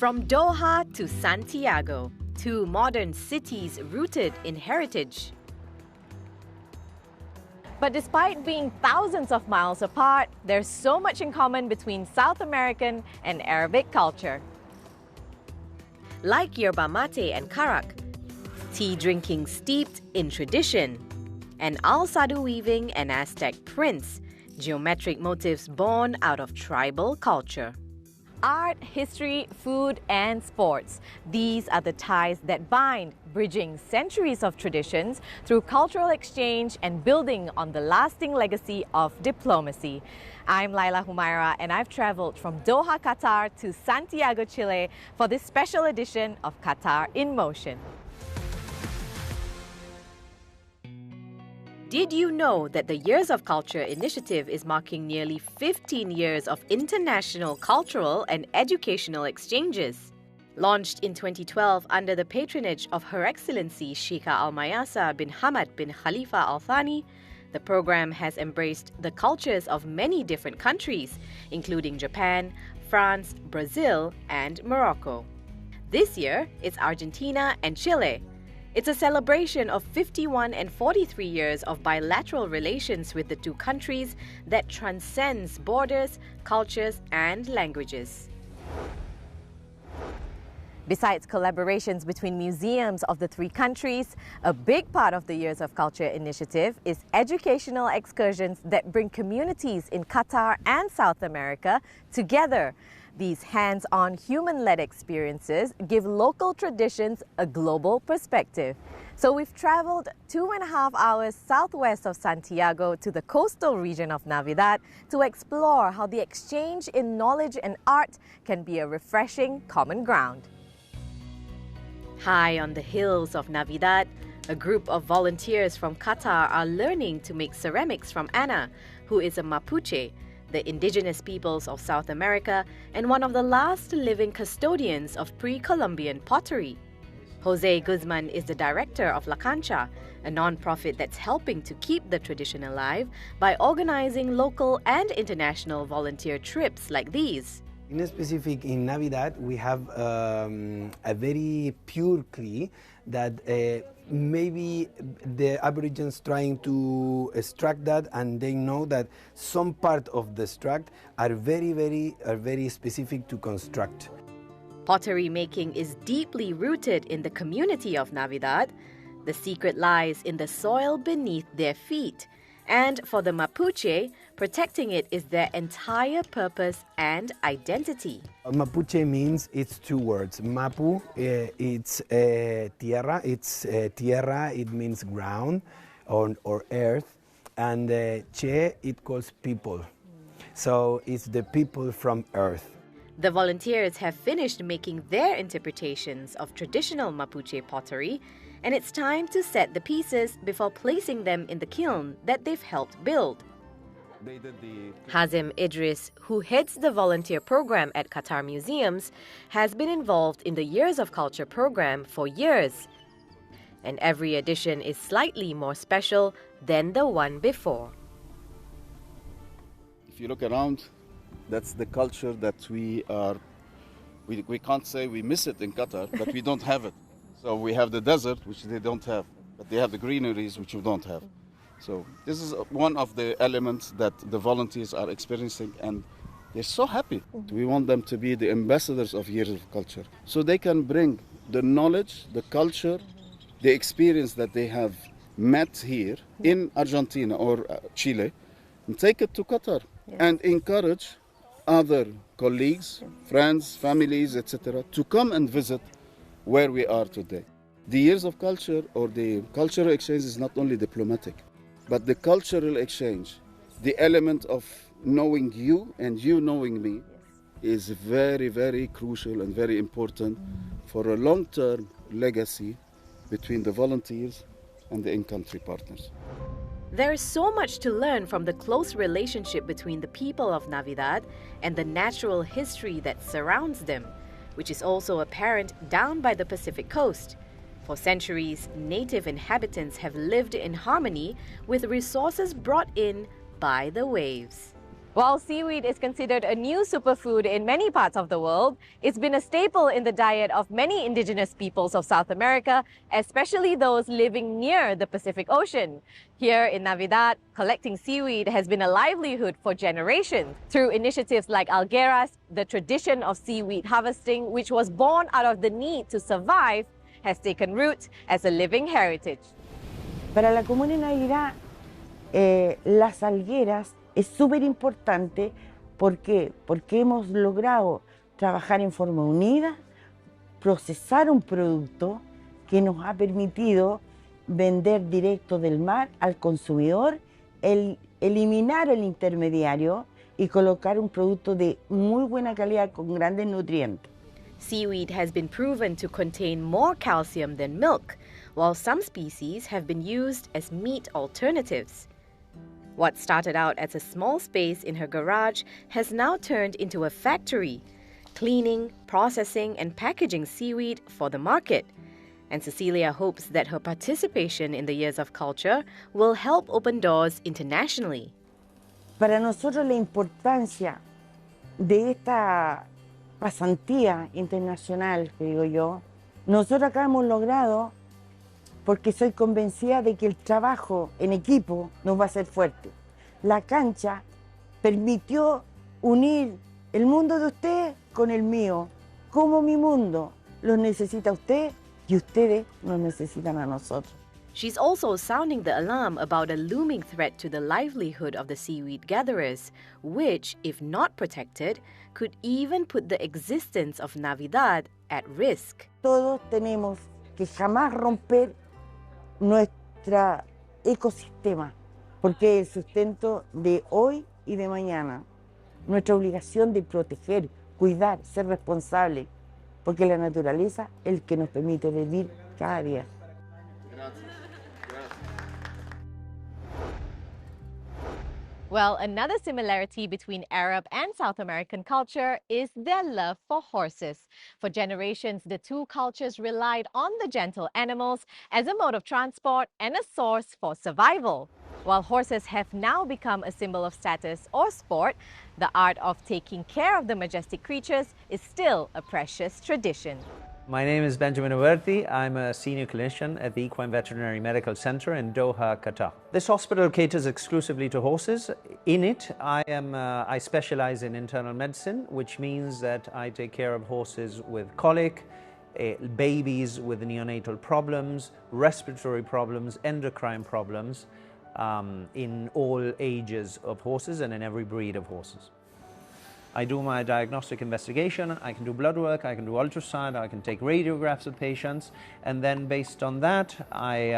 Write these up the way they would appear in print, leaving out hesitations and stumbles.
From Doha to Santiago, two modern cities rooted in heritage. But despite being thousands of miles apart, there's so much in common between South American and Arabic culture. Like yerba mate and karak, tea drinking steeped in tradition, and al-sadu weaving and Aztec prints, geometric motifs born out of tribal culture. Art, history, food, and sports. These are the ties that bind, bridging centuries of traditions through cultural exchange and building on the lasting legacy of diplomacy. I'm Lila Humaira, and I've traveled from Doha, Qatar to Santiago, Chile for this special edition of Qatar in Motion. Did you know that the Years of Culture initiative is marking nearly 15 years of international cultural and educational exchanges? Launched in 2012 under the patronage of Her Excellency Sheikha Al Mayasa bin Hamad bin Khalifa Al Thani, the program has embraced the cultures of many different countries, including Japan, France, Brazil, and Morocco. This year, it's Argentina and Chile. It's a celebration of 51 and 43 years of bilateral relations with the two countries that transcends borders, cultures, and languages. Besides collaborations between museums of the three countries, a big part of the Years of Culture initiative is educational excursions that bring communities in Qatar and South America together. These hands-on, human-led experiences give local traditions a global perspective. So we've traveled 2.5 hours southwest of Santiago to the coastal region of Navidad to explore how the exchange in knowledge and art can be a refreshing common ground. High on the hills of Navidad, a group of volunteers from Qatar are learning to make ceramics from Ana, who is a Mapuche, the indigenous peoples of South America and one of the last living custodians of pre-Columbian pottery. Jose Guzman is the director of La Cancha, a non-profit that's helping to keep the tradition alive by organizing local and international volunteer trips like these. In specific, in Navidad, we have a very pure clay that maybe the Aborigines trying to extract that, and they know that some part of the extract are very specific to construct. Pottery making is deeply rooted in the community of Navidad. The secret lies in the soil beneath their feet. And for the Mapuche, protecting it is their entire purpose and identity. Mapuche means, it's two words. Mapu, it's tierra. It's tierra, it means ground or earth. And che, it calls people. So it's the people from earth. The volunteers have finished making their interpretations of traditional Mapuche pottery, and it's time to set the pieces before placing them in the kiln that they've helped build. Hazim Idris, who heads the volunteer program at Qatar Museums, has been involved in the Years of Culture program for years. And every edition is slightly more special than the one before. If you look around, that's the culture that we can't say we miss it in Qatar, but we don't have it. So we have the desert, which they don't have, but they have the greeneries, which we don't have. So this is one of the elements that the volunteers are experiencing, and they're so happy. We want them to be the ambassadors of Years of Culture, so they can bring the knowledge, the culture, the experience that they have met here in Argentina or Chile, and take it to Qatar, and encourage other colleagues, friends, families, etc., to come and visit where we are today. The Years of Culture or the cultural exchange is not only diplomatic, but the cultural exchange, the element of knowing you and you knowing me, is very crucial and very important for a long-term legacy between the volunteers and the in-country partners. There is so much to learn from the close relationship between the people of Navidad and the natural history that surrounds them, which is also apparent down by the Pacific coast. For centuries, native inhabitants have lived in harmony with resources brought in by the waves. While seaweed is considered a new superfood in many parts of the world, it's been a staple in the diet of many indigenous peoples of South America, especially those living near the Pacific Ocean. Here in Navidad, collecting seaweed has been a livelihood for generations. Through initiatives like Algueras, the tradition of seaweed harvesting, which was born out of the need to survive, has taken root as a living heritage. Para la Comuna de Navidad, las algueras es súper importante. ¿Por qué? Porque hemos logrado trabajar en forma unida, procesar un producto que nos ha permitido vender directo del mar al consumidor, eliminar el intermediario y colocar un producto de muy buena calidad con grandes nutrientes. Seaweed has been proven to contain more calcium than milk, while some species have been used as meat alternatives. What started out as a small space in her garage has now turned into a factory, cleaning, processing, and packaging seaweed for the market. And Cecilia hopes that her participation in the Years of Culture will help open doors internationally. Para nosotros la importancia de esta pasantía internacional, que digo yo, nosotros acá hemos logrado, porque soy convencida de que el trabajo en equipo nos va a hacer fuerte. La cancha permitió unir el mundo de usted con el mío. Como mi mundo los necesita usted y ustedes nos necesitan a nosotros. She's also sounding the alarm about a looming threat to the livelihood of the seaweed gatherers, which, if not protected, could even put the existence of Navidad at risk. Todos tenemos que jamás romper nuestro ecosistema, porque es el sustento de hoy y de mañana. Nuestra obligación de proteger, cuidar, ser responsable, porque la naturaleza es el que nos permite vivir cada día. Well, another similarity between Arab and South American culture is their love for horses. For generations, the two cultures relied on the gentle animals as a mode of transport and a source for survival. While horses have now become a symbol of status or sport, the art of taking care of the majestic creatures is still a precious tradition. My name is Benjamin Awerthi. I'm a senior clinician at the Equine Veterinary Medical Center in Doha, Qatar. This hospital caters exclusively to horses. In it, I specialize in internal medicine, which means that I take care of horses with colic, babies with neonatal problems, respiratory problems, endocrine problems, in all ages of horses and in every breed of horses. I do my diagnostic investigation, I can do blood work, I can do ultrasound, I can take radiographs of patients, and then based on that I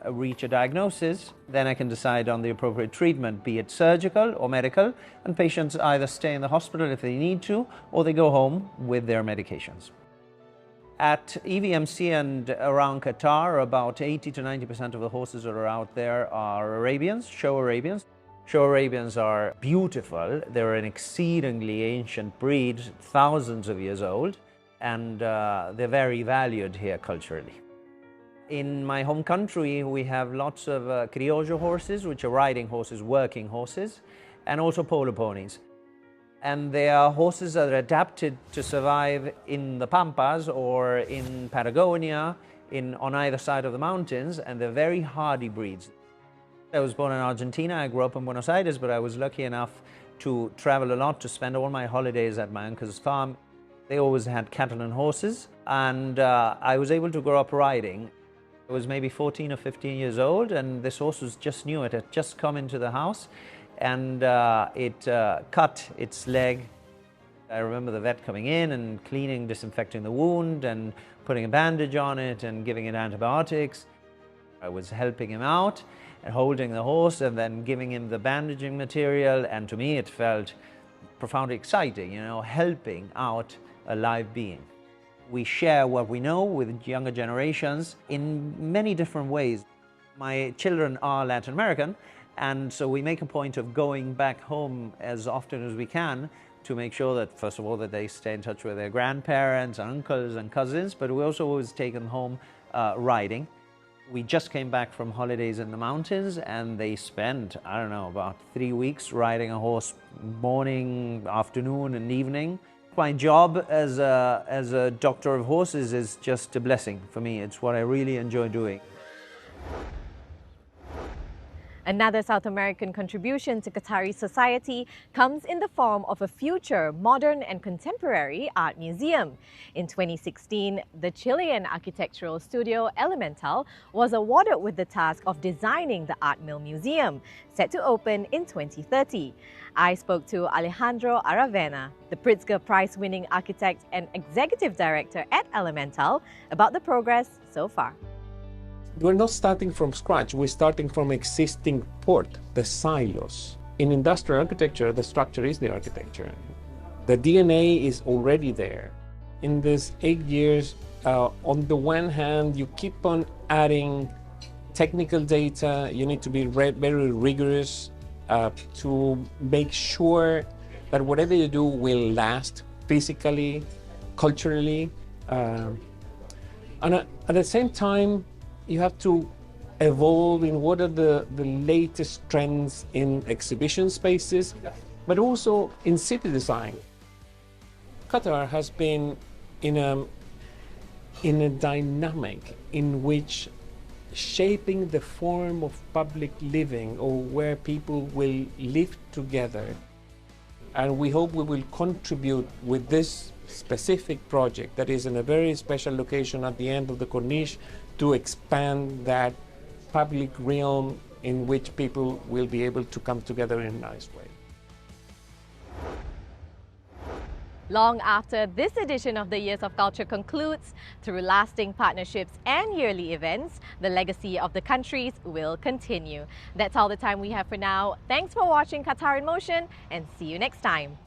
reach a diagnosis. Then I can decide on the appropriate treatment, be it surgical or medical, and patients either stay in the hospital if they need to, or they go home with their medications. At EVMC and around Qatar, about 80 to 90% of the horses that are out there are Arabians, show Arabians. Show Arabians are beautiful. They're an exceedingly ancient breed, thousands of years old, and they're very valued here culturally. In my home country, we have lots of criollo horses, which are riding horses, working horses, and also polo ponies. And they are horses that are adapted to survive in the Pampas or in Patagonia, on either side of the mountains, and they're very hardy breeds. I was born in Argentina, I grew up in Buenos Aires, but I was lucky enough to travel a lot, to spend all my holidays at my uncle's farm. They always had cattle and horses, and I was able to grow up riding. I was maybe 14 or 15 years old, and this horse was just new. It had just come into the house, and it cut its leg. I remember the vet coming in and cleaning, disinfecting the wound, and putting a bandage on it, and giving it antibiotics. I was helping him out and holding the horse and then giving him the bandaging material, and to me it felt profoundly exciting, you know, helping out a live being. We share what we know with younger generations in many different ways. My children are Latin American, and so we make a point of going back home as often as we can to make sure that, first of all, that they stay in touch with their grandparents, uncles and cousins, but we also always take them home riding. We just came back from holidays in the mountains, and they spent, I don't know, about 3 weeks riding a horse morning, afternoon, and evening. My job as a doctor of horses is just a blessing for me. It's what I really enjoy doing. Another South American contribution to Qatari society comes in the form of a future modern and contemporary art museum. In 2016, the Chilean architectural studio Elemental was awarded with the task of designing the Art Mill Museum, set to open in 2030. I spoke to Alejandro Aravena, the Pritzker Prize-winning architect and executive director at Elemental, about the progress so far. We're not starting from scratch, we're starting from existing port, the silos. In industrial architecture, the structure is the architecture. The DNA is already there. In these 8 years, on the one hand, you keep on adding technical data, you need to be very rigorous to make sure that whatever you do will last physically, culturally. And at the same time, you have to evolve in what are the latest trends in exhibition spaces, but also in city design. Qatar has been in a dynamic in which shaping the form of public living, or where people will live together. And we hope we will contribute with this specific project that is in a very special location at the end of the Corniche to expand that public realm in which people will be able to come together in a nice way. Long after this edition of the Years of Culture concludes, through lasting partnerships and yearly events, the legacy of the countries will continue. That's all the time we have for now. Thanks for watching Qatar in Motion, and see you next time.